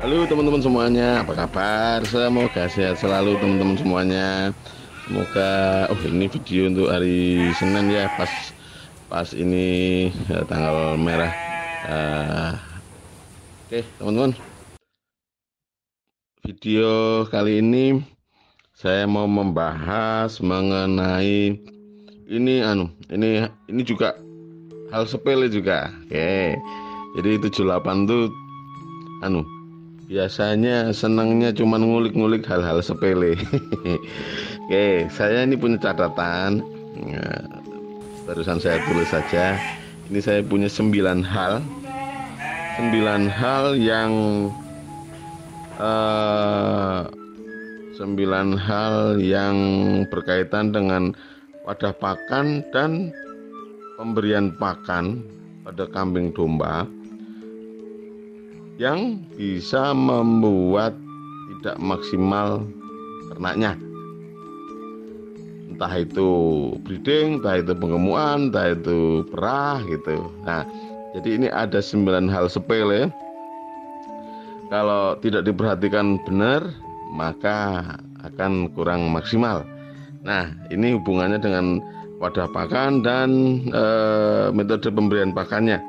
Halo teman-teman semuanya, apa kabar? Semoga sehat selalu teman-teman semuanya. Semoga, ini video untuk hari Senin ya, pas ini tanggal merah. Eh, oke teman-teman, video kali ini saya mau membahas mengenai ini juga hal sepele juga. Oke, jadi 78 tuh anu biasanya senangnya cuman ngulik-ngulik hal-hal sepele. Oke, saya ini punya catatan. Nah, barusan saya tulis saja. Ini saya punya 9 hal yang eh, 9 hal yang berkaitan dengan wadah pakan dan pemberian pakan pada kambing domba yang bisa membuat tidak maksimal ternaknya, entah itu breeding, entah itu pengemuan, entah itu perah gitu. Nah, jadi ini ada 9 hal sepele, kalau tidak diperhatikan benar maka akan kurang maksimal. Nah, ini hubungannya dengan wadah pakan dan metode pemberian pakannya.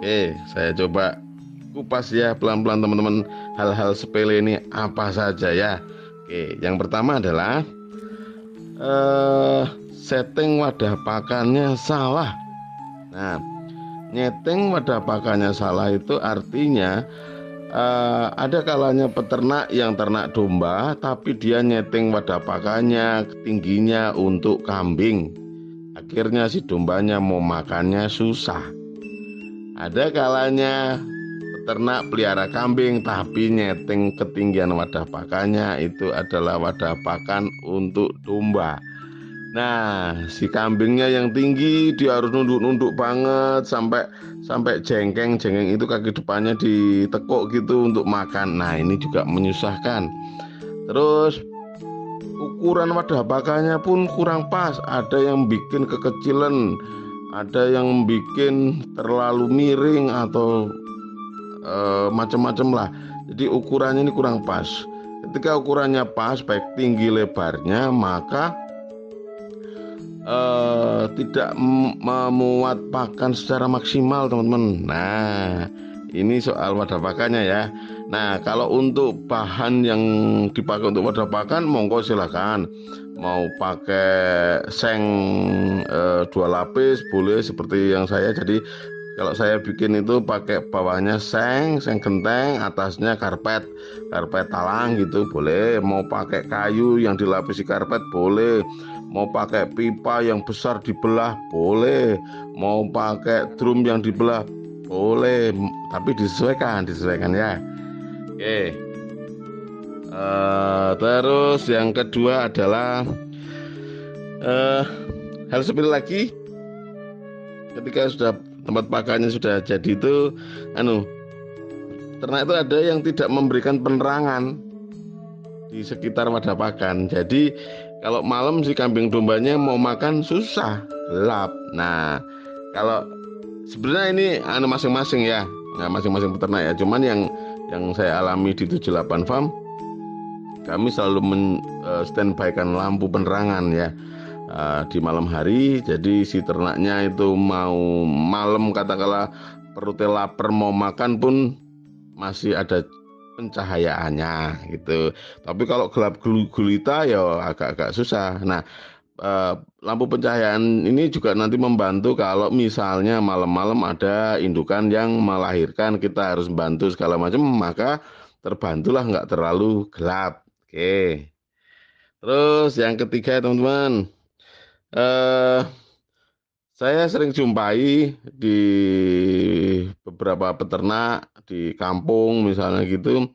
Oke, saya coba kupas ya pelan-pelan teman-teman, hal-hal sepele ini apa saja ya. Oke, yang pertama adalah setting wadah pakannya salah. Nah, nyeting wadah pakannya salah itu artinya ada kalanya peternak yang ternak domba tapi dia nyeting wadah pakannya tingginya untuk kambing, akhirnya si dombanya mau makannya susah. Ada kalanya peternak pelihara kambing tapi nyeting ketinggian wadah pakannya itu adalah wadah pakan untuk domba. Nah, si kambingnya yang tinggi dia harus nunduk-nunduk banget sampai jengkeng itu kaki depannya ditekuk gitu untuk makan. Nah, ini juga menyusahkan. Terus ukuran wadah pakannya pun kurang pas, ada yang bikin kekecilan, ada yang bikin terlalu miring atau macam-macam lah. Jadi ukurannya ini kurang pas. Ketika ukurannya pas baik tinggi lebarnya maka tidak memuat pakan secara maksimal teman-teman. Nah, ini soal wadah pakannya ya. Nah, kalau untuk bahan yang dipakai untuk wadah pakan monggo silakan. Mau pakai seng 2 lapis boleh seperti yang saya. Jadi kalau saya bikin itu pakai bawahnya seng genteng, atasnya karpet talang gitu boleh. Mau pakai kayu yang dilapisi karpet boleh. Mau pakai pipa yang besar dibelah boleh. Mau pakai drum yang dibelah boleh. Tapi disesuaikan ya. Oke. Terus yang kedua adalah hal sepele lagi, ketika sudah tempat pakannya sudah jadi itu ternak itu ada yang tidak memberikan penerangan di sekitar wadah pakan. Jadi kalau malam si kambing dombanya mau makan susah, gelap. Nah, kalau sebenarnya ini masing-masing ya, nah, masing-masing peternak ya. Cuman yang saya alami di 78 farm, kami selalu standby-kan lampu penerangan ya di malam hari. Jadi si ternaknya itu mau malam katakanlah perutnya lapar mau makan pun masih ada pencahayaannya gitu. Tapi kalau gelap gulita ya agak-agak susah. Nah, lampu pencahayaan ini juga nanti membantu kalau misalnya malam-malam ada indukan yang melahirkan, kita harus bantu segala macam, maka terbantulah nggak terlalu gelap. Oke. Terus yang ketiga teman-teman, eh, saya sering jumpai di beberapa peternak di kampung misalnya gitu,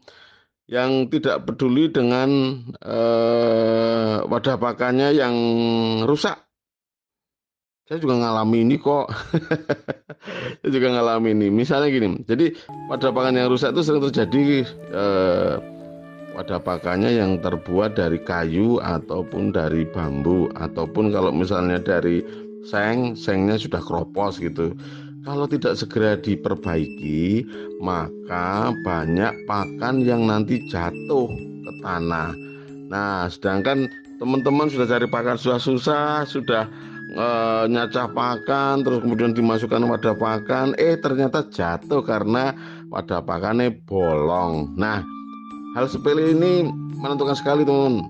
yang tidak peduli dengan wadah pakannya yang rusak. Saya juga ngalami ini kok. Saya juga ngalami ini. Misalnya gini, jadi wadah pakan yang rusak itu sering terjadi, wadah pakannya yang terbuat dari kayu ataupun dari bambu, ataupun kalau misalnya dari sengnya sudah kropos gitu. Kalau tidak segera diperbaiki, maka banyak pakan yang nanti jatuh ke tanah. Nah, sedangkan teman-teman sudah cari pakan susah-susah, sudah nyacah pakan, terus kemudian dimasukkan wadah pakan, ternyata jatuh karena wadah pakannya bolong. Nah, hal sepele ini menentukan sekali, teman,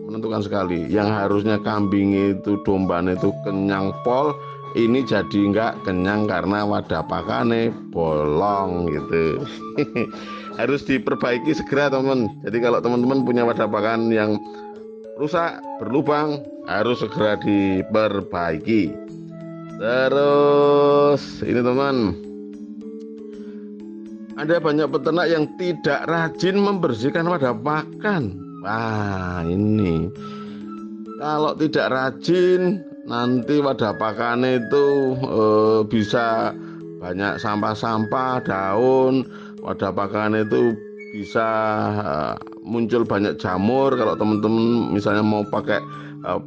menentukan sekali. Yang harusnya kambing itu, domba itu kenyang pol, ini jadi nggak kenyang karena wadah pakannya bolong gitu. Harus diperbaiki segera, teman. Jadi kalau teman-teman punya wadah pakan yang rusak, berlubang, harus segera diperbaiki. Terus ini, teman, ada banyak peternak yang tidak rajin membersihkan wadah pakan. Wah, ini kalau tidak rajin, nanti wadah pakan itu bisa banyak sampah-sampah, daun. Wadah pakan itu bisa muncul banyak jamur. Kalau teman-teman misalnya mau pakai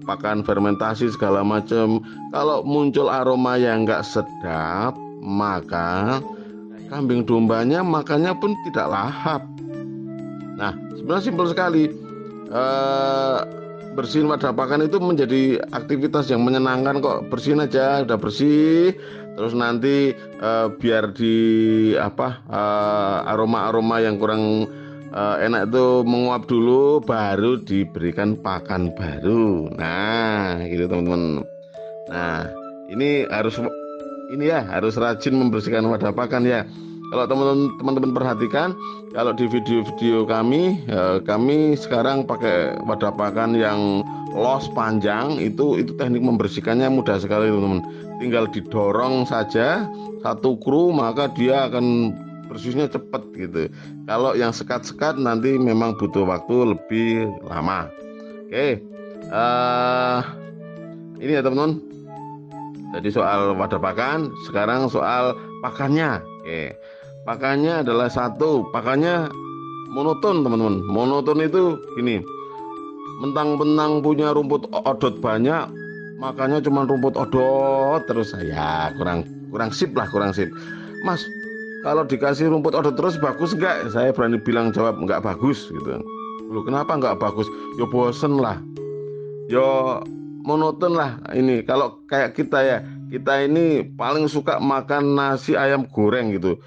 pakan fermentasi segala macam, kalau muncul aroma yang nggak sedap, maka kambing dombanya makannya pun tidak lahap. Nah, sebenarnya simpel sekali. Bersihin wadah pakan itu menjadi aktivitas yang menyenangkan kok. Bersihin aja, udah bersih. Terus nanti biar di aroma-aroma yang kurang enak itu menguap dulu, baru diberikan pakan baru. Nah, gitu teman-teman. Nah, ini harus rajin membersihkan wadah pakan ya. Kalau teman-teman perhatikan, kalau di video-video kami sekarang pakai wadah pakan yang los panjang, itu teknik membersihkannya mudah sekali, teman-teman. Tinggal didorong saja satu kru, maka dia akan bersihnya cepat gitu. Kalau yang sekat-sekat nanti memang butuh waktu lebih lama. Oke, ini ya teman-teman. Jadi soal wadah pakan, sekarang soal pakannya. Oke. Pakannya adalah satu, pakannya monoton, teman-teman. Monoton itu gini, mentang-mentang punya rumput odot banyak, makannya cuma rumput odot terus. Ya kurang sip lah, kurang sip. Mas, kalau dikasih rumput odot terus bagus enggak? Saya berani bilang jawab enggak bagus gitu. Loh, kenapa enggak bagus? Yo bosen lah. Yo monoton lah ini. Kalau kayak kita ya, kita ini paling suka makan nasi ayam goreng gitu.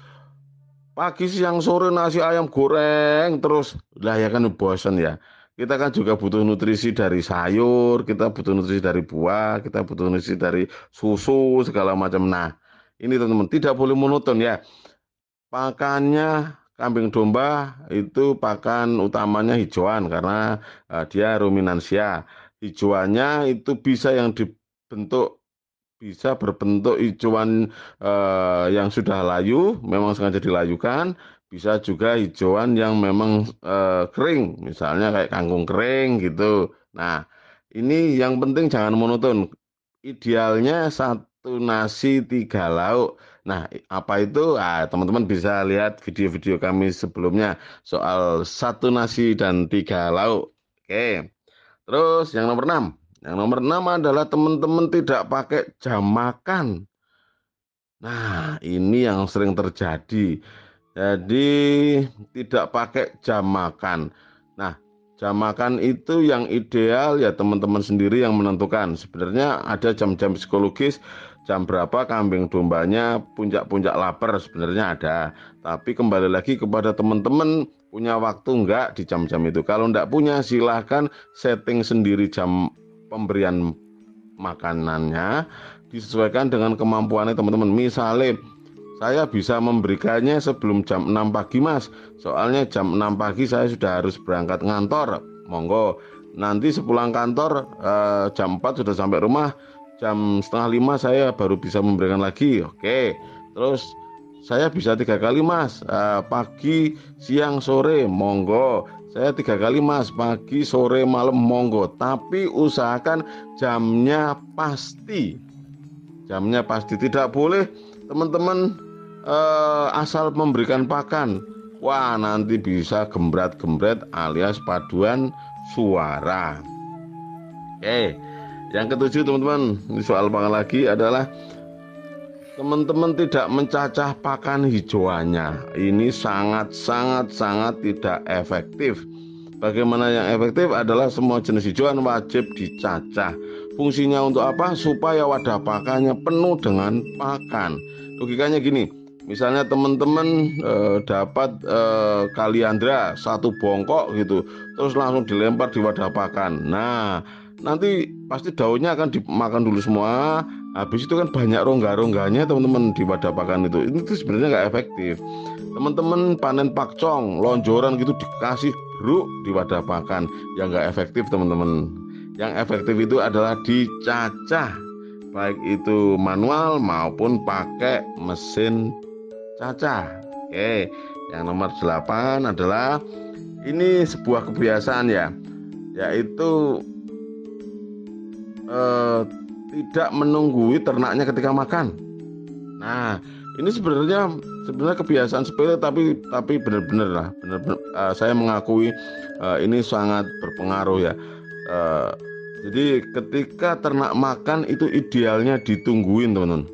Pagi siang sore nasi ayam goreng terus. Lah ya kan bosen ya. Kita kan juga butuh nutrisi dari sayur, kita butuh nutrisi dari buah, kita butuh nutrisi dari susu segala macam. Nah, ini teman-teman tidak boleh monoton ya. Pakannya kambing domba itu pakan utamanya hijauan karena dia ruminansia. Hijauannya itu bisa berbentuk hijauan yang sudah layu, memang sengaja dilayukan. Bisa juga hijauan yang memang kering, misalnya kayak kangkung kering gitu. Nah, ini yang penting jangan monoton. Idealnya satu nasi tiga lauk. Nah, apa itu? Teman-teman bisa lihat video-video kami sebelumnya soal satu nasi dan tiga lauk. Oke. Terus yang nomor 6. Yang nomor 6 adalah teman-teman tidak pakai jam makan. Nah, ini yang sering terjadi. Jadi tidak pakai jam makan. Nah, jam makan itu yang ideal ya teman-teman sendiri yang menentukan. Sebenarnya ada jam-jam psikologis, jam berapa kambing dombanya puncak-puncak lapar sebenarnya ada. Tapi kembali lagi kepada teman-teman punya waktu enggak di jam-jam itu. Kalau enggak punya silahkan setting sendiri jam pemberian makanannya disesuaikan dengan kemampuannya teman-teman. Misalnya saya bisa memberikannya sebelum jam 6 pagi mas, soalnya jam 6 pagi saya sudah harus berangkat ngantor. Monggo nanti sepulang kantor jam 4 sudah sampai rumah, jam setengah 5 saya baru bisa memberikan lagi. Oke, terus saya bisa 3 kali mas, pagi siang sore. Monggo saya 3 kali mas, pagi sore malam. Monggo, tapi usahakan jamnya pasti. Jamnya pasti, tidak boleh teman-teman asal memberikan pakan. Wah, nanti bisa gembrat-gembret alias paduan suara. Oke, yang ketujuh teman-teman, ini soal pakan lagi adalah teman-teman tidak mencacah pakan hijauannya. Ini sangat tidak efektif. Bagaimana yang efektif adalah semua jenis hijauan wajib dicacah. Fungsinya untuk apa? Supaya wadah pakannya penuh dengan pakan. Logikanya gini, misalnya teman-teman dapat kaliandra 1 bongkok gitu, terus langsung dilempar di wadah pakan. Nah, nanti pasti daunnya akan dimakan dulu semua. Habis itu kan banyak rongga-rongganya teman-teman di wadah pakan itu. Ini tuh sebenarnya nggak efektif. Teman-teman panen pakcong, lonjoran gitu dikasih bruk di wadah pakan, yang nggak efektif teman-teman. Yang efektif itu adalah dicacah, baik itu manual maupun pakai mesin cacah. Oke, yang nomor 8 adalah ini sebuah kebiasaan ya, yaitu tidak menunggui ternaknya ketika makan. Nah, ini sebenarnya kebiasaan sepele tapi benar-benar lah, saya mengakui ini sangat berpengaruh ya. Jadi ketika ternak makan itu idealnya ditungguin teman-teman.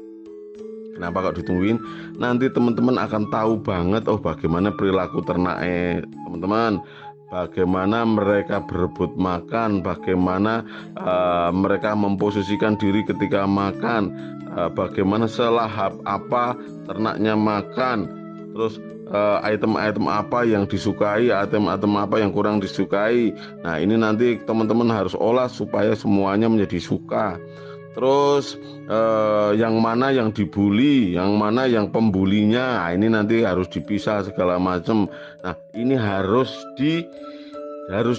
Kenapa kok ditungguin? Nanti teman-teman akan tahu banget bagaimana perilaku ternaknya teman-teman, bagaimana mereka berebut makan, bagaimana mereka memposisikan diri ketika makan, bagaimana selahap apa ternaknya makan, terus item-item apa yang disukai, item-item apa yang kurang disukai. Nah, ini nanti teman-teman harus olah supaya semuanya menjadi suka. Terus yang mana yang dibully, yang mana yang pembulinya, ini nanti harus dipisah segala macam. Nah, ini harus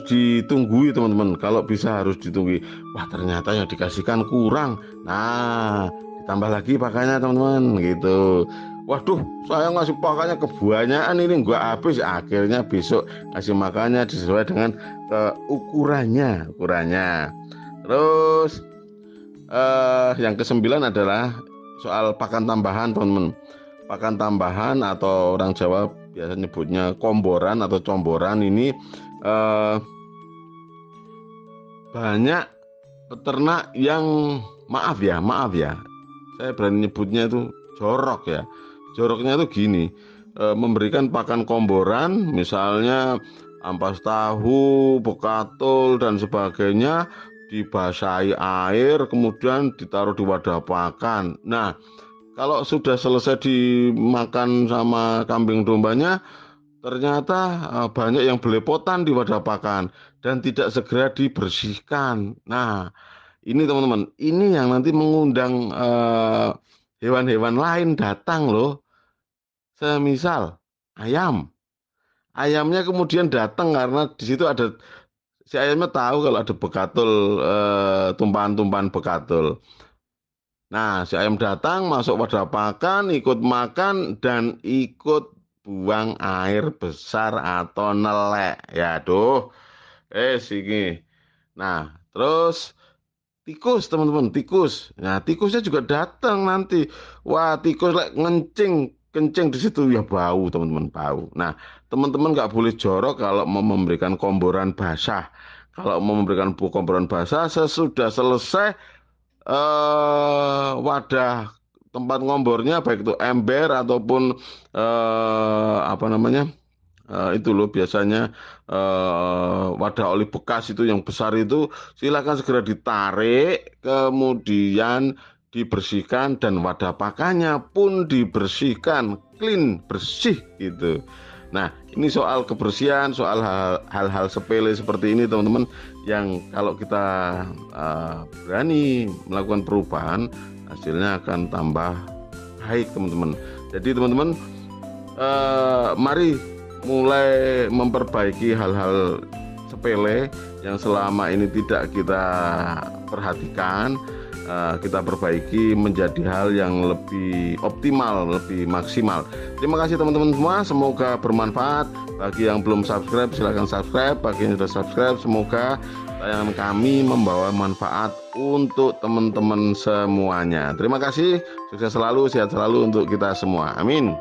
ditunggui teman-teman. Kalau bisa harus ditunggui. Wah, ternyata yang dikasihkan kurang. Nah, ditambah lagi pakannya teman-teman gitu. Waduh, saya ngasih pakannya kebanyakan, ini nggak habis. Akhirnya besok kasih makannya sesuai dengan ukurannya. Terus yang ke-9 adalah soal pakan tambahan teman-teman. Pakan tambahan atau orang Jawa biasa nyebutnya komboran atau comboran ini banyak peternak yang maaf ya, saya berani nyebutnya itu jorok ya. Joroknya itu gini, memberikan pakan komboran, misalnya ampas tahu, bekatul dan sebagainya, dibasahi air, kemudian ditaruh di wadah pakan. Nah, kalau sudah selesai dimakan sama kambing dombanya, ternyata banyak yang belepotan di wadah pakan dan tidak segera dibersihkan. Nah, ini teman-teman, ini yang nanti mengundang hewan-hewan lain datang loh. Semisal ayamnya kemudian datang karena di situ ada, si ayamnya tahu kalau ada bekatul, tumpahan-tumpahan bekatul. Nah, si ayam datang masuk wadah pakan, ikut makan dan ikut buang air besar atau nelek. Ya, aduh, sini. Nah, terus tikus teman-teman, tikus. Nah, tikusnya juga datang nanti. Wah, tikus kencing di situ ya, bau teman-teman, bau. Nah, teman-teman nggak boleh jorok kalau mau memberikan komboran basah. Kalau mau memberikan komboran basah, sesudah selesai wadah tempat ngombornya, baik itu ember ataupun apa namanya, itu loh biasanya wadah oli bekas itu yang besar itu, silakan segera ditarik, kemudian dibersihkan dan wadah pakannya pun dibersihkan, clean, bersih gitu. Nah, ini soal kebersihan, soal hal-hal sepele seperti ini teman-teman, yang kalau kita berani melakukan perubahan, hasilnya akan tambah baik teman-teman. Jadi teman-teman, mari mulai memperbaiki hal-hal sepele yang selama ini tidak kita perhatikan, kita perbaiki menjadi hal yang lebih optimal, lebih maksimal. Terima kasih teman-teman semua, semoga bermanfaat. Bagi yang belum subscribe silahkan subscribe, bagi yang sudah subscribe semoga tayangan kami membawa manfaat untuk teman-teman semuanya. Terima kasih, sukses selalu, sehat selalu untuk kita semua, amin.